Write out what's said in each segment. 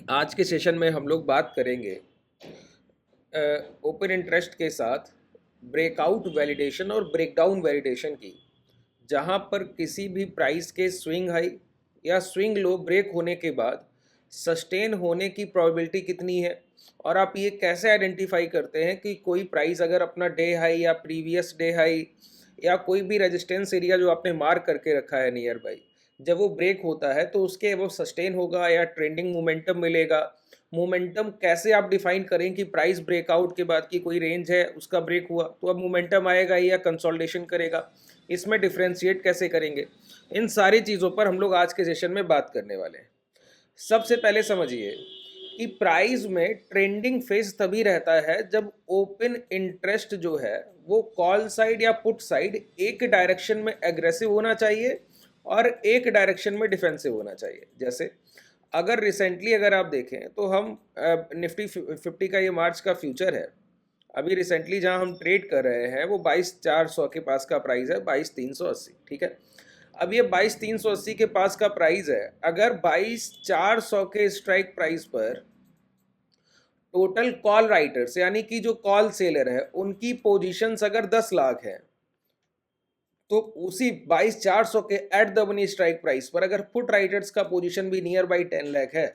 आज के सेशन में हम लोग बात करेंगे ओपन इंटरेस्ट के साथ ब्रेकआउट वैलिडेशन और ब्रेकडाउन वैलिडेशन की, जहां पर किसी भी प्राइस के स्विंग हाई या स्विंग लो ब्रेक होने के बाद सस्टेन होने की प्रोबेबिलिटी कितनी है, और आप ये कैसे आइडेंटिफाई करते हैं कि कोई प्राइस अगर अपना डे हाई या प्रीवियस डे हाई या कोई भी रेजिस्टेंस एरिया जो आपने मार्क करके रखा है नियर बाई, जब वो ब्रेक होता है तो उसके वो सस्टेन होगा या ट्रेंडिंग मोमेंटम मिलेगा। मोमेंटम कैसे आप डिफाइन करें कि प्राइस ब्रेकआउट के बाद की कोई रेंज है उसका ब्रेक हुआ तो अब मोमेंटम आएगा या कंसोलिडेशन करेगा, इसमें डिफ्रेंशिएट कैसे करेंगे। इन सारी चीज़ों पर हम लोग आज के सेशन में बात करने वाले हैं। सबसे पहले समझिए कि प्राइस में ट्रेंडिंग फेज तभी रहता है जब ओपन इंटरेस्ट जो है वो कॉल साइड या पुट साइड एक डायरेक्शन में एग्रेसिव होना चाहिए और एक डायरेक्शन में डिफेंसिव होना चाहिए। जैसे अगर रिसेंटली अगर आप देखें तो हम निफ्टी 50 का ये मार्च का फ्यूचर है, अभी रिसेंटली जहां हम ट्रेड कर रहे हैं वो 22,400 के पास का प्राइस है, 22,380। ठीक है, अब ये 22,380 के पास का प्राइस है। अगर 22,400 के स्ट्राइक प्राइस पर टोटल कॉल राइटर्स यानी कि जो कॉल सेलर है उनकी पोजीशंस अगर 10 लाख है, तो उसी 22,400 के at the money strike price पर अगर पुट राइटर्स का पोजीशन भी नियर बाई 10 लाख है,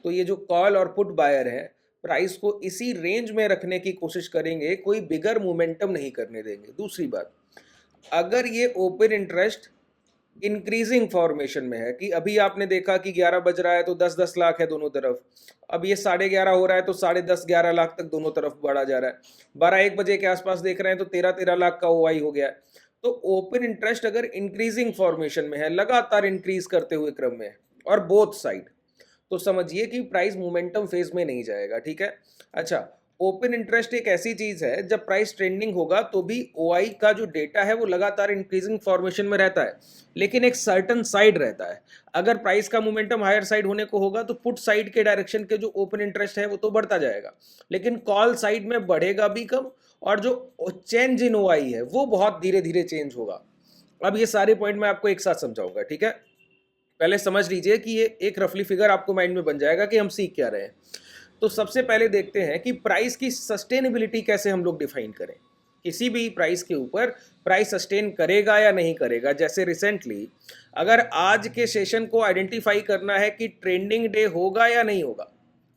तो ये जो कॉल और पुट बायर है प्राइस को इसी रेंज में रखने की कोशिश करेंगे, कोई बिगर मोमेंटम नहीं करने देंगे। दूसरी बात, अगर ये ओपन इंटरेस्ट इंक्रीजिंग फॉर्मेशन में है कि अभी आपने देखा कि 11 बज रहा है तो 10-10 लाख है दोनों तरफ, अब ये 11:30 हो रहा है तो 10.5-11 लाख तक दोनों तरफ बढ़ा जा रहा है, 12-1 बजे के आसपास देख रहे हैं तो 13-13 लाख का ओआई हो गया है। तो ओपन इंटरेस्ट अगर इंक्रीजिंग फॉर्मेशन में है, लगातार इंक्रीज करते हुए क्रम में है और बोथ साइड, तो समझिए कि प्राइस मोमेंटम फेज में नहीं जाएगा। ठीक है, अच्छा, ओपन इंटरेस्ट एक ऐसी चीज है जब प्राइस ट्रेंडिंग होगा तो भी ओआई का जो डेटा है वो लगातार इंक्रीजिंग फॉर्मेशन में रहता है, लेकिन एक सर्टन साइड रहता है। अगर प्राइस का मोमेंटम हायर साइड होने को होगा तो पुट साइड के डायरेक्शन के जो ओपन इंटरेस्ट है वो तो बढ़ता जाएगा, लेकिन कॉल साइड में बढ़ेगा भी कम, और जो चेंज इन ओआई है वो बहुत धीरे धीरे चेंज होगा। अब ये सारे पॉइंट मैं आपको एक साथ समझाऊंगा। ठीक है, पहले समझ लीजिए कि ये एक रफली फिगर आपको माइंड में बन जाएगा कि हम सीख क्या रहे हैं। तो सबसे पहले देखते हैं कि प्राइस की सस्टेनेबिलिटी कैसे हम लोग डिफाइन करें। किसी भी प्राइस के ऊपर प्राइस सस्टेन करेगा या नहीं करेगा। जैसे रिसेंटली अगर आज के सेशन को आइडेंटिफाई करना है कि ट्रेंडिंग डे होगा या नहीं होगा,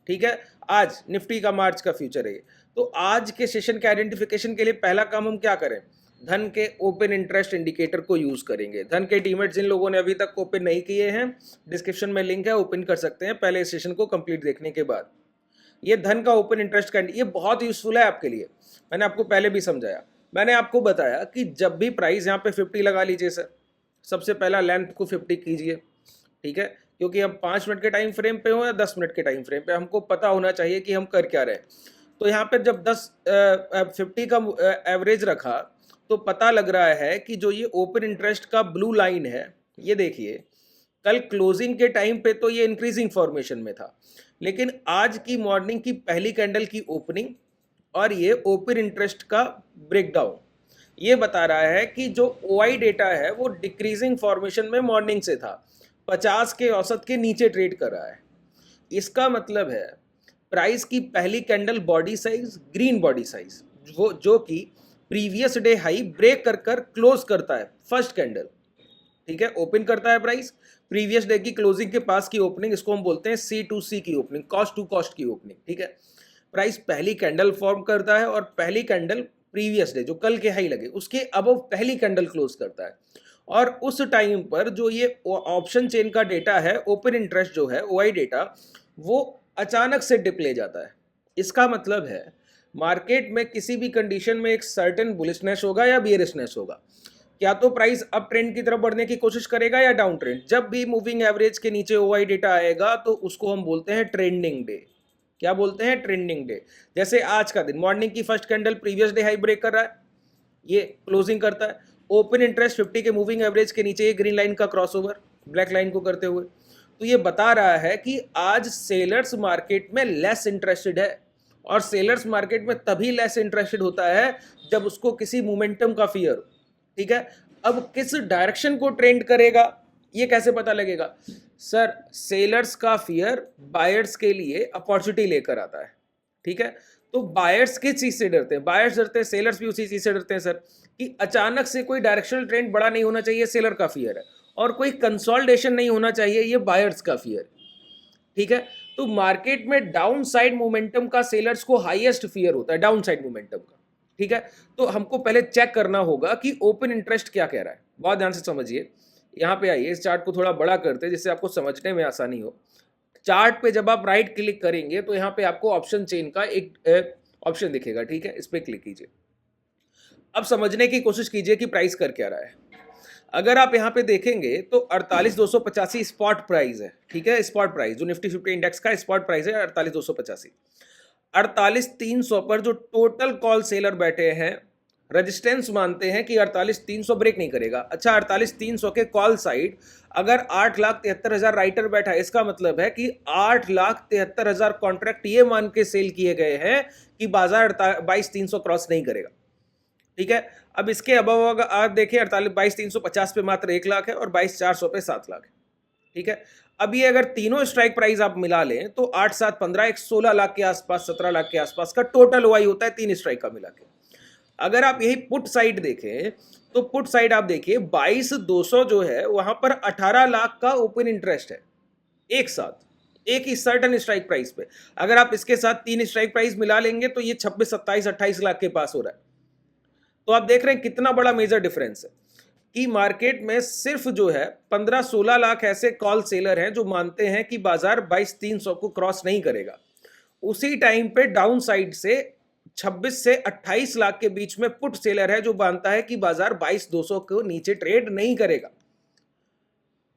ठीक है, आज निफ्टी का मार्च का फ्यूचर है, तो आज के सेशन के आइडेंटिफिकेशन के लिए पहला काम हम क्या करें, धन के ओपन इंटरेस्ट इंडिकेटर को यूज करेंगे। धन के डीमेट जिन लोगों ने अभी तक ओपन नहीं किए हैं, डिस्क्रिप्शन में लिंक है, ओपन कर सकते हैं पहले सेशन को कंप्लीट देखने के बाद। ये धन का ओपन इंटरेस्ट का ये बहुत यूजफुल है आपके लिए, मैंने आपको पहले भी समझाया। मैंने आपको बताया कि जब भी प्राइस यहाँ पे 50 लगा लीजिए सर, सबसे पहला लेंथ को 50 कीजिए। ठीक है, क्योंकि हम 5 मिनट के टाइम फ्रेम पे हो या 10 मिनट के टाइम फ्रेम पे, हमको पता होना चाहिए कि हम कर क्या रहे हैं। तो यहाँ पे जब 50 का एवरेज रखा तो पता लग रहा है कि जो ये ओपन इंटरेस्ट का ब्लू लाइन है, ये देखिए कल क्लोजिंग के टाइम पे तो ये इंक्रीजिंग फॉर्मेशन में था, लेकिन आज की मॉर्निंग की पहली कैंडल की ओपनिंग और ये ओपन इंटरेस्ट का ब्रेकडाउन ये बता रहा है कि जो ओआई डेटा है वो डिक्रीजिंग फॉर्मेशन में मॉर्निंग से था, 50 के औसत के नीचे ट्रेड कर रहा है। इसका मतलब है प्राइस की पहली candle body size green body size वो जो कि प्रीवियस डे हाई ब्रेक कर कर क्लोज करता है फर्स्ट कैंडल। ठीक है, ओपन करता है प्राइस प्रीवियस डे की क्लोजिंग के पास की ओपनिंग, इसको हम बोलते हैं सी टू सी की ओपनिंग, कॉस्ट टू कॉस्ट की ओपनिंग। ठीक है, प्राइस पहली कैंडल फॉर्म करता है और पहली कैंडल प्रीवियस डे जो कल के हाई लगे उसके अबव पहली कैंडल क्लोज करता है, और उस टाइम पर जो ये ऑप्शन चेन का डेटा है ओपन इंटरेस्ट जो है ओआई डेटा वो अचानक से डिप ले जाता है। इसका मतलब है मार्केट में किसी भी कंडीशन में एक सर्टेन बुलिशनेस होगा या बियरिशनेस होगा, क्या तो प्राइस अप ट्रेंड की तरफ बढ़ने की कोशिश करेगा या डाउन ट्रेंड। जब भी मूविंग एवरेज के नीचे ओआई डेटा आएगा तो उसको हम बोलते हैं ट्रेंडिंग डे। क्या बोलते हैं, ट्रेंडिंग डे। जैसे आज का दिन मॉर्निंग की first candle previous day high break कर रहा है, ये क्लोजिंग करता है ओपन इंटरेस्ट 50 के मूविंग एवरेज के नीचे, ये ग्रीन लाइन का क्रॉसओवर ब्लैक लाइन को करते हुए, तो ये बता रहा है कि आज सेलर्स मार्केट में लेस इंटरेस्टेड है, और सेलर्स मार्केट में तभी लेस इंटरेस्टेड होता है जब उसको किसी मोमेंटम का फियर हो। ठीक है, अब किस डायरेक्शन को ट्रेंड करेगा ये कैसे पता लगेगा, सर सेलर्स का फियर बायर्स के लिए अपॉर्चुनिटी लेकर आता है, ठीक है। तो बायर्स किस चीज से डरते हैं? बायर्स डरते हैं, सेलर्स भी उसी चीज से डरते हैं सर, कि अचानक से कोई डायरेक्शनल ट्रेंड बड़ा नहीं होना चाहिए, सेलर का फियर है, और कोई कंसोलिडेशन नहीं होना चाहिए, ये बायर्स का फियर, ठीक है। तो मार्केट में डाउन साइड मोमेंटम का सेलर्स को हाईएस्ट फियर होता है, डाउन साइड मोमेंटम का, ठीक है। तो हमको पहले चेक करना होगा कि ओपन इंटरेस्ट क्या कह रहा है। बहुत ध्यान से समझिए, यहाँ पे आइए, इस चार्ट को थोड़ा बड़ा करते हैं जिससे आपको समझने में आसानी हो। चार्ट पे जब आप राइट क्लिक करेंगे तो यहाँ पे आपको ऑप्शन चेन का एक ऑप्शन दिखेगा, ठीक है, इस पर क्लिक कीजिए। अब समझने की कोशिश कीजिए कि प्राइस कर क्या रहा है। अगर आप यहाँ पे देखेंगे तो 48,285 स्पॉट प्राइस है, ठीक है, स्पॉट प्राइस जो निफ्टी 50 इंडेक्स का स्पॉट प्राइस है 48,285। 48,300 पर जो टोटल कॉल सेलर बैठे हैं रेजिस्टेंस मानते हैं कि 48,300 ब्रेक नहीं करेगा। अच्छा, 48,300 के कॉल साइड अगर 8,73,000 राइटर बैठा है, इसका मतलब है कि 8,73,000 कॉन्ट्रैक्ट ये मान के सेल किए गए हैं कि बाजार 22,300 क्रॉस नहीं करेगा, ठीक है। अब इसके अबव अगर आप देखें 22,350 पे मात्र 1 लाख है और 22,400 पे 7 लाख है, ठीक है। अब ये अगर तीनों स्ट्राइक प्राइस आप मिला लें तो 8 7 15 एक 16 लाख के आसपास, 17 लाख के आसपास का टोटल ओआई होता है तीन स्ट्राइक का मिला के। अगर आप यही पुट साइड देखें तो पुट साइड आप देखिए 22,200 जो है वहां पर 18 लाख का ओपन इंटरेस्ट है एक साथ, एक ही सर्टन स्ट्राइक प्राइस पे। अगर आप इसके साथ तीन स्ट्राइक प्राइस मिला लेंगे तो ये 26 27 28 लाख के पास हो रहा है। तो आप देख रहे हैं कितना बड़ा मेजर डिफरेंस है कि मार्केट में सिर्फ जो है 15-16 लाख ऐसे कॉल सेलर हैं जो मानते हैं कि बाजार 22,300 को क्रॉस नहीं करेगा। उसी टाइम पे डाउन साइड से 26 से 28 लाख के बीच में पुट सेलर है जो मानता है कि बाजार 22,200 को नीचे ट्रेड नहीं करेगा।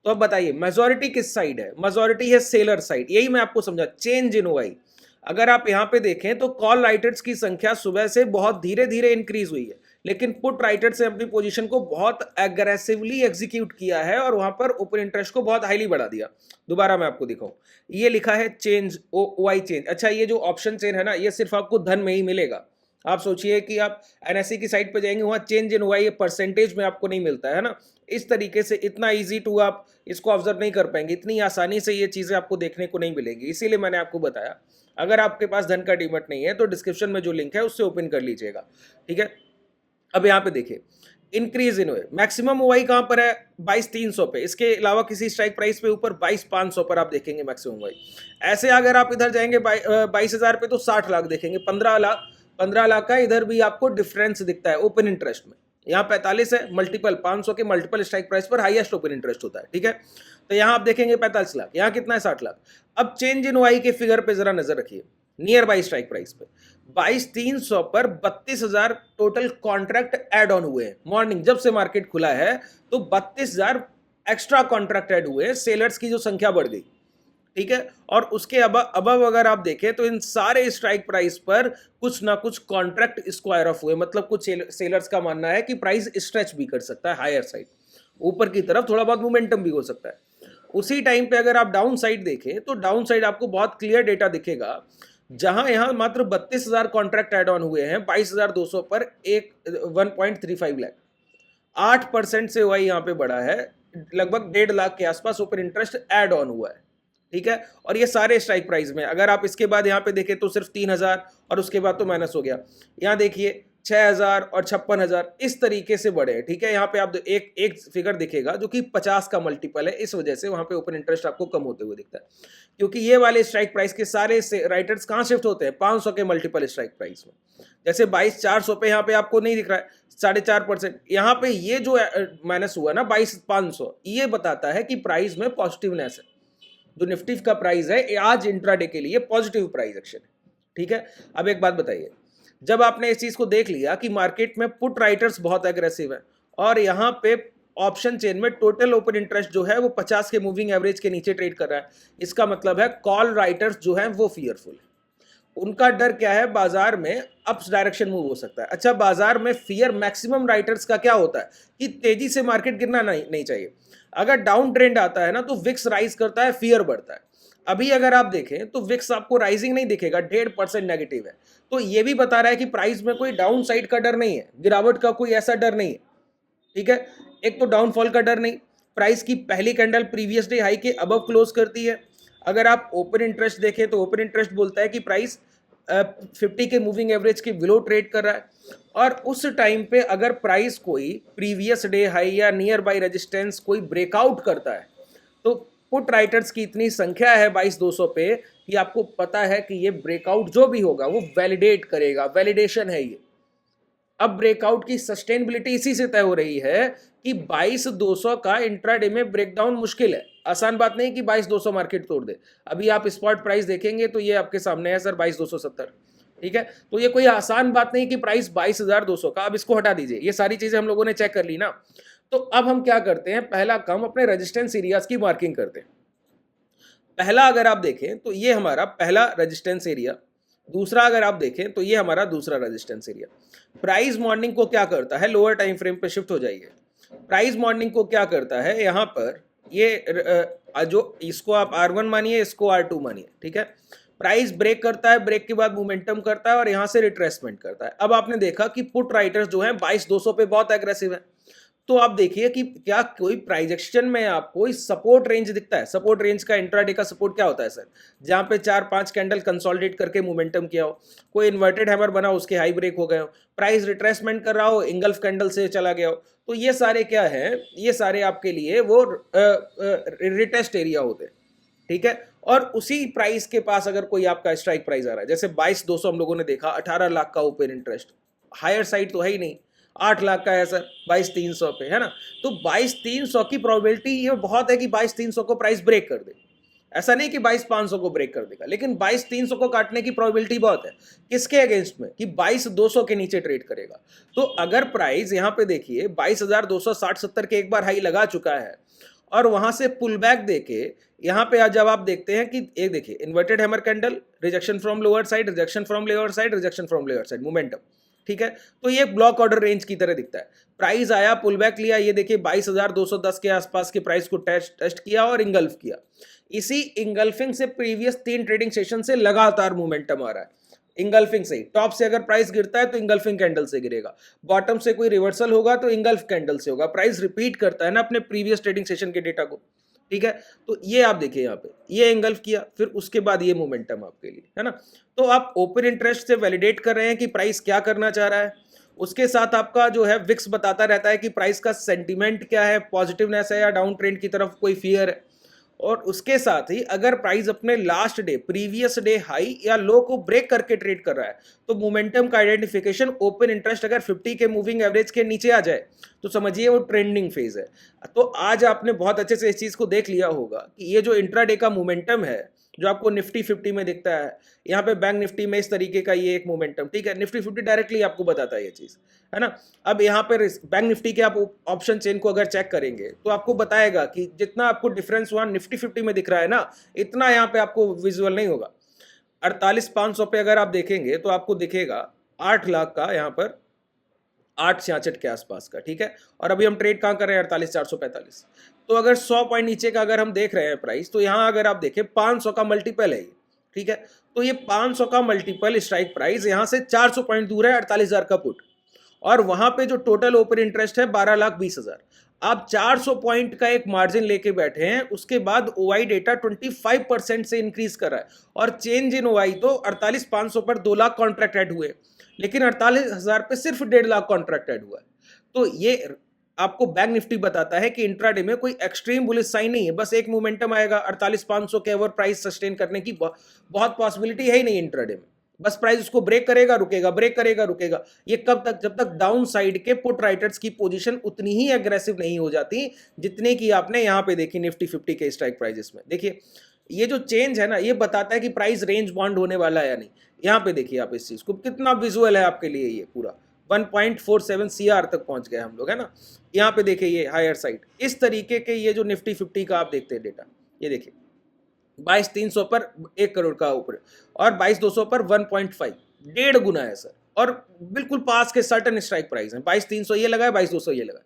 तो अब बताइए मेजॉरिटी किस साइड है? मेजॉरिटी है सेलर साइड। यही मैं आपको समझा, चेंज इन ओआई। अगर आप यहां पे देखें तो कॉल राइटर्स की संख्या सुबह से बहुत धीरे धीरे इंक्रीज हुई है, लेकिन पुट राइटर्स ने अपनी पोजीशन को बहुत एग्रेसिवली एग्जीक्यूट किया है और वहां पर ओपन इंटरेस्ट को बहुत हाईली बढ़ा दिया। दोबारा मैं आपको दिखाऊं, ये लिखा है चेंज ओआई चेंज। अच्छा, ये जो ऑप्शन चेन है ना, ये सिर्फ आपको धन में ही मिलेगा। आप सोचिए कि आप एनएससी की साइट पर जाएंगे, वहां चेंज इन ओआई परसेंटेज में आपको नहीं मिलता है ना। इस तरीके से इतना इजी टू आप इसको ऑब्जर्व नहीं कर पाएंगे, इतनी आसानी से ये चीजें आपको देखने को नहीं मिलेगी। इसीलिए मैंने आपको बताया अगर आपके पास धन का डीमैट नहीं है तो डिस्क्रिप्शन में जो लिंक है उससे ओपन कर लीजिएगा, ठीक है। अब यहाँ पे देखिए इंक्रीज इन ओए, मैक्सिमम ओआई कहां पर है? 22,300 पे। इसके अलावा किसी स्ट्राइक प्राइस पे ऊपर 22,500 पर आप देखेंगे मैक्सिमम ओआई। ऐसे अगर आप इधर जाएंगे 22,000 पे तो 60 लाख देखेंगे, 15 लाख का इधर भी आपको डिफरेंस दिखता है ओपन इंटरेस्ट में। यहाँ 45 है, मल्टीपल 500 के मल्टीपल स्ट्राइक प्राइस पर हाईएस्ट ओपन इंटरेस्ट होता है, ठीक है। तो यहाँ आप देखेंगे 45 लाख, यहाँ कितना है? 60 लाख। अब चेंज इन ओआई के फिगर पे जरा नजर रखिए, नियर बाई स्ट्राइक प्राइस पे 22,300 पर 32,000 टोटल कॉन्ट्रैक्ट ऐड ऑन हुए हैं। मॉर्निंग जब से मार्केट खुला है तो 32,000 एक्स्ट्रा कॉन्ट्रैक्ट ऐड हुए हैं, सेलर्स की जो संख्या बढ़ गई, ठीक है। और उसके अबव अगर आप देखें तो इन सारे स्ट्राइक प्राइस पर कुछ ना कुछ कॉन्ट्रैक्ट स्क्वायर ऑफ हुए, मतलब कुछ सेलर्स का मानना है कि प्राइस स्ट्रेच भी कर सकता है हायर साइड, ऊपर की तरफ थोड़ा बहुत मोमेंटम भी हो सकता है। उसी टाइम पे अगर आप डाउन साइड देखें तो डाउन साइड आपको बहुत क्लियर डेटा दिखेगा, जहां यहां मात्र 32,000 कॉन्ट्रैक्ट ऐड ऑन हुए हैं 22,200 पर, एक 1.35 लाख, 8% से वही यहां पे बढ़ा है, लगभग 1.5 लाख के आसपास ओपन इंटरेस्ट ऐड ऑन हुआ है, ठीक है। और ये सारे स्ट्राइक प्राइस में, अगर आप इसके बाद यहाँ पे देखें तो सिर्फ 3,000 और उसके बाद तो माइनस हो गया। यहाँ देखिए 6,000 और 56,000 इस तरीके से बढ़े, ठीक है। यहाँ पे आप एक फिगर दिखेगा जो कि 50 का मल्टीपल है, इस वजह से वहां पे ओपन इंटरेस्ट आपको कम होते हुए दिखता है, क्योंकि ये वाले स्ट्राइक प्राइस के सारे राइटर्स कहाँ शिफ्ट होते हैं? 500 के मल्टीपल स्ट्राइक प्राइस में। जैसे 22,400 पे यहाँ पे आपको नहीं दिख रहा है 4.5%, यहाँ पे ये जो माइनस हुआ ना 22,500, ये बताता है कि प्राइस में पॉजिटिवनेस है। जो निफ्टी का प्राइस है आज इंट्राडे के लिए पॉजिटिव प्राइस एक्शन है, ठीक है। अब एक बात बताइए, जब आपने इस चीज को देख लिया कि मार्केट में पुट राइटर्स बहुत एग्रेसिव है और यहाँ पे ऑप्शन चेन में टोटल ओपन इंटरेस्ट जो है वो 50 के मूविंग एवरेज के नीचे ट्रेड कर रहा है, इसका मतलब है कॉल राइटर्स जो है वो फियरफुल है। उनका डर क्या है? बाजार में अप्स डायरेक्शन मूव हो सकता है। अच्छा, बाजार में फियर मैक्सिमम राइटर्स का क्या होता है कि तेजी से मार्केट गिरना नहीं चाहिए। अगर डाउन ट्रेंड आता है ना तो विक्स राइज करता है, फियर बढ़ता है। अभी अगर आप देखें तो विक्स आपको राइजिंग नहीं दिखेगा, 1.5% नेगेटिव है, तो ये भी बता रहा है कि प्राइस में कोई डाउन साइड का डर नहीं है, गिरावट का कोई ऐसा डर नहीं है, ठीक है। एक तो डाउनफॉल का डर नहीं, प्राइस की पहली कैंडल प्रीवियस डे हाई के अबव क्लोज करती है। अगर आप ओपन इंटरेस्ट देखें तो ओपन इंटरेस्ट बोलता है कि प्राइस 50 के मूविंग एवरेज के बिलो ट्रेड कर रहा है, और उस टाइम पे अगर प्राइस कोई प्रीवियस डे हाई या नियर बाई रेजिस्टेंस कोई ब्रेकआउट करता है तो पुट राइटर्स की इतनी संख्या है 22,200 पे कि आपको पता है कि ये ब्रेकआउट जो भी होगा वो वैलिडेट करेगा, वैलिडेशन है ये। अब ब्रेकआउट की सस्टेनेबिलिटी इसी से तय हो रही है कि 22,200 का इंट्राडे में ब्रेकडाउन मुश्किल है, आसान बात नहीं कि 22,200 मार्केट तोड़ दे। अभी आप स्पॉट प्राइस देखेंगे तो ये आपके सामने है सर 22,270, ठीक है। तो ये कोई आसान बात नहीं कि प्राइस 22,200 का, अब इसको हटा दीजिए, ये सारी चीजें हम लोगों ने चेक कर ली ना। तो अब हम क्या करते हैं, पहला काम अपने रेजिस्टेंस एरियाज की मार्किंग करते हैं। पहला अगर आप देखें तो ये हमारा पहला रेजिस्टेंस एरिया, दूसरा अगर आप देखें तो ये हमारा दूसरा रेजिस्टेंस एरिया। प्राइस मॉर्निंग को क्या करता है, लोअर टाइम फ्रेम पे शिफ्ट हो जाइए। प्राइस मॉर्निंग को क्या करता है, यहाँ पर ये जो इसको आप R1 मानिए, इसको R2 मानिए, ठीक है। प्राइस ब्रेक करता है, ब्रेक के बाद मोमेंटम करता है और यहाँ से रिट्रेसमेंट करता है। अब आपने देखा कि पुट राइटर्स जो हैं 22,200 पे बहुत एग्रेसिव है। तो आप देखिए कि क्या कोई प्राइस एक्शन में आपको सपोर्ट रेंज दिखता है। सपोर्ट रेंज का इंट्राडे का सपोर्ट क्या होता है सर, जहां पे 4-5 कैंडल कंसोलिडेट करके मोमेंटम किया हो, कोई इन्वर्टेड हैमर बना, उसके हाई ब्रेक हो गए हो, प्राइस रिट्रेसमेंट कर रहा हो, इंगल्फ कैंडल से चला गया हो, तो ये सारे क्या है, ये सारे आपके लिए वो रिटेस्ट एरिया होते हैं, ठीक है। और उसी प्राइस के पास अगर कोई आपका स्ट्राइक प्राइस आ रहा है, जैसे 22,200 हम लोगों ने देखा, 18 लाख का ओपन इंटरेस्ट, हायर साइड तो है ही नहीं, 8 लाख का है सर 22,300 पे, है ना। तो 22,300 की प्रोबेबिलिटी ये बहुत है कि 22,300 को प्राइस ब्रेक कर दे। ऐसा नहीं कि 22,500 को ब्रेक कर देगा, लेकिन 22,300 को काटने की प्रोबेबिलिटी बहुत है। किसके अगेंस्ट में, कि 22,200 के नीचे ट्रेड करेगा। तो अगर प्राइस यहाँ पे देखिए 22,260-70 के एक बार हाई लगा चुका है और वहां से पुल बैक देके यहाँ पे जब आप देखते हैं कि एक देखिए inverted hammer candle, rejection from lower side, rejection from lower side, rejection from lower side, momentum, ठीक है। तो ये ब्लॉक ऑर्डर रेंज की तरह दिखता है। प्राइस आया, पुल बैक लिया, ये देखिए 22,210 के आसपास के प्राइस को टेस्ट किया और इंगल्फ किया। इसी इंगल्फिंग से प्रीवियस 3 ट्रेडिंग सेशन से लगातार मोमेंटम आ रहा है। इंगल्फिंग से ही टॉप से अगर प्राइस गिरता है तो इंगल्फिंग कैंडल से गिरेगा, बॉटम से कोई रिवर्सल होगा तो इंगल्फ कैंडल से होगा। प्राइस रिपीट करता है ना अपने प्रीवियस ट्रेडिंग सेशन के डेटा को, ठीक है। तो ये आप देखिए यहाँ पे ये इंगल्फ किया, फिर उसके बाद ये मोमेंटम आपके लिए, है ना। तो आप ओपन इंटरेस्ट से वैलिडेट कर रहे हैं कि प्राइस क्या करना चाह रहा है। उसके साथ आपका जो है विक्स बताता रहता है कि प्राइस का सेंटीमेंट क्या है, पॉजिटिवनेस है या डाउन ट्रेंड की तरफ कोई फियर है। और उसके साथ ही अगर प्राइस अपने last day, previous day high या लो को ब्रेक करके ट्रेड कर रहा है तो मोमेंटम का आइडेंटिफिकेशन, ओपन इंटरेस्ट अगर 50 के मूविंग एवरेज के नीचे आ जाए तो समझिए वो ट्रेंडिंग फेज है। तो आज आपने बहुत अच्छे से इस चीज को देख लिया होगा कि ये जो इंट्राडे का मोमेंटम है जो आपको निफ्टी 50 में दिखता है, यहाँ पे बैंक निफ्टी में इस तरीके का ये एक मोमेंटम, ठीक है। निफ्टी 50 डायरेक्टली आपको बताता है ये चीज, है ना। अब यहाँ पे बैंक निफ्टी के आप ऑप्शन चेन को अगर चेक करेंगे तो आपको बताएगा कि जितना आपको डिफरेंस वहां निफ्टी 50 में दिख रहा है ना, इतना यहाँ पे आपको विजुअल नहीं होगा। 48,500 पे अगर आप देखेंगे तो आपको दिखेगा 8 लाख का यहाँ पर 866 के आसपास का, ठीक है। और अभी हम ट्रेड कहाँ कर रहे हैं, 48,445। तो अगर 100 पॉइंट नीचे का अगर हम देख रहे हैं प्राइस, तो यहाँ अगर आप देखें 500 का मल्टीपल है ये, ठीक है। तो ये 500 का मल्टीपल स्ट्राइक प्राइस यहाँ से 400 पॉइंट दूर है 48,000 का पुट, और वहां पे जो टोटल ओपन इंटरेस्ट है 12,20,000। आप 400 पॉइंट का एक मार्जिन लेके बैठे हैं, उसके बाद ओआई डेटा 25% से इंक्रीज कर रहा है, और चेंज इन ओआई तो 48,500 पर 2 लाख कॉन्ट्रैक्ट ऐड हुए, लेकिन 48,000 पे सिर्फ 1.5 लाख कॉन्ट्रैक्ट ऐड हुआ है। तो ये आपको बैंक निफ्टी बताता है कि इंट्राडे में कोई एक्सट्रीम बुलिश साइन नहीं है, बस एक मोमेंटम आएगा 48,500 के ओवर प्राइस सस्टेन करने की बहुत पॉसिबिलिटी है ही नहीं इंट्राडे में। बस प्राइस उसको ब्रेक करेगा रुकेगा, ब्रेक करेगा रुकेगा। ये कब तक, जब तक डाउन साइड के पुट राइटर्स की पोजीशन उतनी ही एग्रेसिव नहीं हो जाती जितने की आपने यहाँ पे देखी निफ्टी 50 के स्ट्राइक प्राइजेस में। देखिए ये जो चेंज है ना, ये बताता है कि प्राइस रेंज बाउंड होने वाला है या नहीं। यहाँ पे देखिए आप इस चीज को, कितना विजुअल है आपके लिए, ये पूरा 1.47 CR तक पहुंच गए हम लोग, है ना। यहाँ पे देखिए ये हायर साइड, इस तरीके के ये जो निफ्टी 50 का आप देखते हैं डेटा, ये देखिए 22,300 पर 1 करोड़ का ऊपर, और 22,200 पर 1.5, 1.5 गुना है सर। और बिल्कुल पास के सर्टन स्ट्राइक प्राइस है, 22,300 ये लगा है, 22,200 ये लगा है,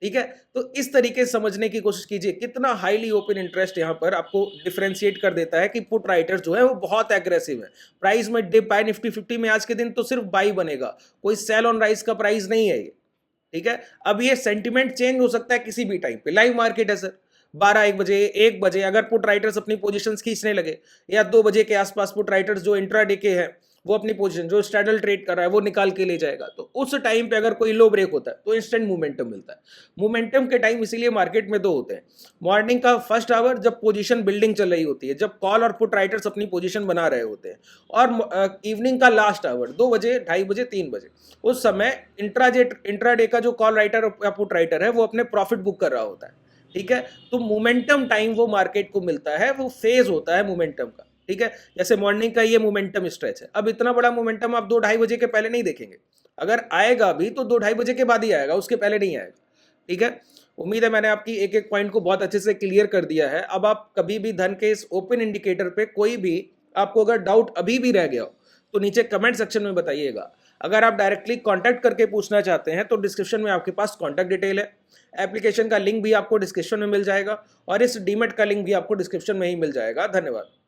ठीक है। तो इस तरीके से समझने की कोशिश कीजिए कितना हाईली ओपन इंटरेस्ट यहाँ पर आपको डिफरेंशिएट कर देता है कि पुट राइटर्स जो है वो बहुत एग्रेसिव है। प्राइस में डिप आए निफ्टी 50 में आज के दिन तो सिर्फ बाई बनेगा, कोई सेल ऑन राइज का प्राइस नहीं है ये, ठीक है। अब ये सेंटिमेंट चेंज हो सकता है किसी भी टाइम पे, लाइव मार्केट है सर, 12 1 बजे 1 बजे अगर पुट राइटर्स अपनी पोजीशंस खींचने लगे, या 2 बजे के आसपास पुट राइटर्स जो इंट्राडे के हैं वो अपनी पोजीशन जो स्ट्रैडल ट्रेड कर रहा है वो निकाल के ले जाएगा, तो उस टाइम पे अगर कोई लो ब्रेक होता है तो इंस्टेंट मोमेंटम मिलता है। मोमेंटम के टाइम इसीलिए मार्केट में दो होते हैं, मॉर्निंग का फर्स्ट आवर जब पोजीशन बिल्डिंग चल रही होती है, जब कॉल और पुट राइटर्स अपनी पोजीशन बना रहे होते हैं, और इवनिंग का लास्ट आवर 2 बजे 2:30 बजे 3 बजे, उस समय इंट्राडे का जो कॉल राइटर या पुट राइटर है वो अपने प्रॉफिट बुक कर रहा होता है, ठीक है। तो मोमेंटम टाइम वो मार्केट को मिलता है, वो फेज होता है मोमेंटम का, ठीक है। जैसे मॉर्निंग का ये मोमेंटम स्ट्रेच है, अब इतना बड़ा मोमेंटम आप 2 2:30 बजे के पहले नहीं देखेंगे, अगर आएगा भी तो 2 2:30 बजे के बाद ही आएगा, उसके पहले नहीं आएगा, ठीक है। उम्मीद है मैंने आपकी एक एक पॉइंट को बहुत अच्छे से क्लियर कर दिया है। अब आप कभी भी धन के इस ओपन इंडिकेटर पे कोई भी आपको अगर डाउट अभी भी रह गया हो तो नीचे कमेंट सेक्शन में बताइएगा। अगर आप डायरेक्टली कांटेक्ट करके पूछना चाहते हैं तो डिस्क्रिप्शन में आपके पास कांटेक्ट डिटेल है, एप्लीकेशन का लिंक भी आपको डिस्क्रिप्शन में मिल जाएगा, और इस डीमेट का लिंक भी आपको डिस्क्रिप्शन में ही मिल जाएगा। धन्यवाद।